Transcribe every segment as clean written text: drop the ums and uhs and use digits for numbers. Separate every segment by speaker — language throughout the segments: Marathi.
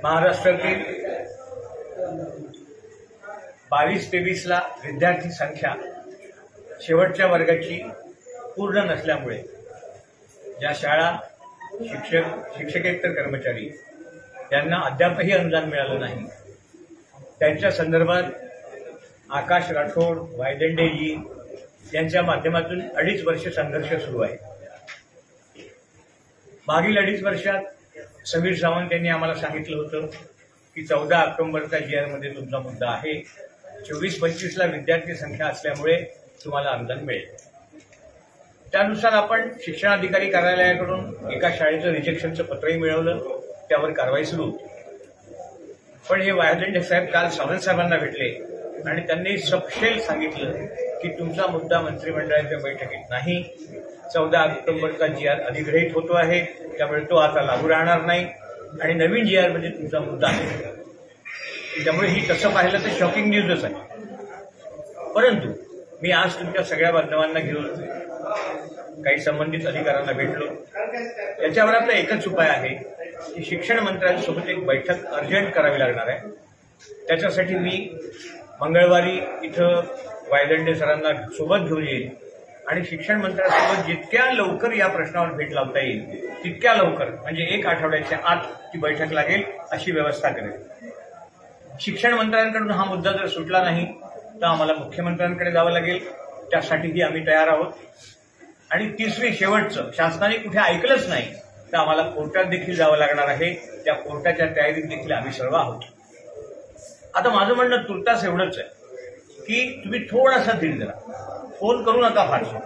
Speaker 1: महाराष्ट्रातील 22-23ला विद्यार्थी संख्या शेवटच्या वर्गाची पूर्ण नसल्यामुळे ज्या शाळा शिक्षकेतर कर्मचारी यांना अद्यापही अनुदान मिळालं नाही, त्यांच्या संदर्भात आकाश राठोड, वायदंडेजी यांच्या माध्यमातून 2.5 वर्ष संघर्ष सुरू आहे। मागील 2.5 वर्षात समीर सावंत यांनी आम्हाला सांगितलं होतं की 14 ऑक्टोबरचा GR मध्ये तुमचा मुद्दा आहे, 24-25ला विद्यार्थी संख्या असल्यामुळे तुम्हाला अनुदान मिळेल। त्यानुसार आपण शिक्षणाधिकारी कार्यालयाकडून एका शाळेचं रिजेक्शनचं पत्रही मिळवलं, त्यावर कारवाई सुरू होती। पण हे वायदंडे साहेब काल सावंत साहेबांना भेटले आणि त्यांनी सपशेल सांगितलं की तुमचा मुद्दा मंत्रिमंडळाच्या बैठकीत नाही, 14 ऑक्टोबरचा GR अधिग्रहित होतो आहे, त्यामुळे तो आता लागू राहणार नाही आणि नवीन GR मध्ये तुमचा मुद्दा आहे। त्यामुळे ही तसं पाहिलं तर शॉकिंग न्यूजच आहे। परंतु मी आज तुमच्या सगळ्या बांधवांना घेऊन काही संबंधित अधिकाऱ्यांना भेटलो। याच्यावर आपला एकच उपाय आहे की शिक्षण मंत्र्यांसोबत एक बैठक अर्जंट करावी लागणार आहे। त्याच्यासाठी मी मंगळवारी इथं वायदंडे सरांना सोबत घेऊन येईल आणि शिक्षण मंत्र्यांसोबत जितक्या लवकर या प्रश्नावर भेट लावता येईल तितक्या लवकर, म्हणजे 1 आठवड्याच्या आत ती बैठक लागेल अशी व्यवस्था करेल। शिक्षण मंत्र्यांकडून हा मुद्दा जर सुटला नाही तर आम्हाला मुख्यमंत्र्यांकडे जावं लागेल, त्यासाठीही आम्ही तयार आहोत। आणि तिसरी शेवटचं, शासनाने कुठे ऐकलंच नाही तर आम्हाला कोर्टात देखील जावं लागणार आहे, त्या कोर्टाच्या तयारीत देखील आम्ही सर्व आहोत। आता माझं म्हणणं तुर्तास एवढंच आहे की तुम्ही थोडासा धीर धरा, फोन करू नका फारसं,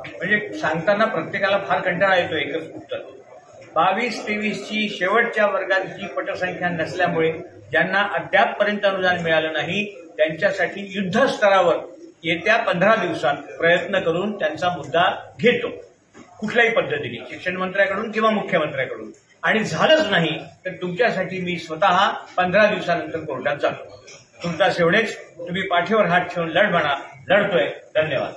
Speaker 1: म्हणजे सांगताना प्रत्येकाला फार कंटाळा येतो एकच उत्तर। 22-23ची शेवटच्या वर्गाची पटसंख्या नसल्यामुळे ज्यांना अद्यापपर्यंत अनुदान मिळालं नाही त्यांच्यासाठी युद्धस्तरावर येत्या 15 दिवसात प्रयत्न करून त्यांचा मुद्दा घेतो, कुठल्याही पद्धतीने, शिक्षण मंत्र्याकडून किंवा मुख्यमंत्र्याकडून। आणि झालंच नाही तर तुमच्यासाठी मी स्वतः 15 दिवसानंतर कोर्टात जातो। तुमचा एवढेच, तुम्ही पाठीवर हात ठेवून लढ म्हणा, लढतोय। धन्यवाद।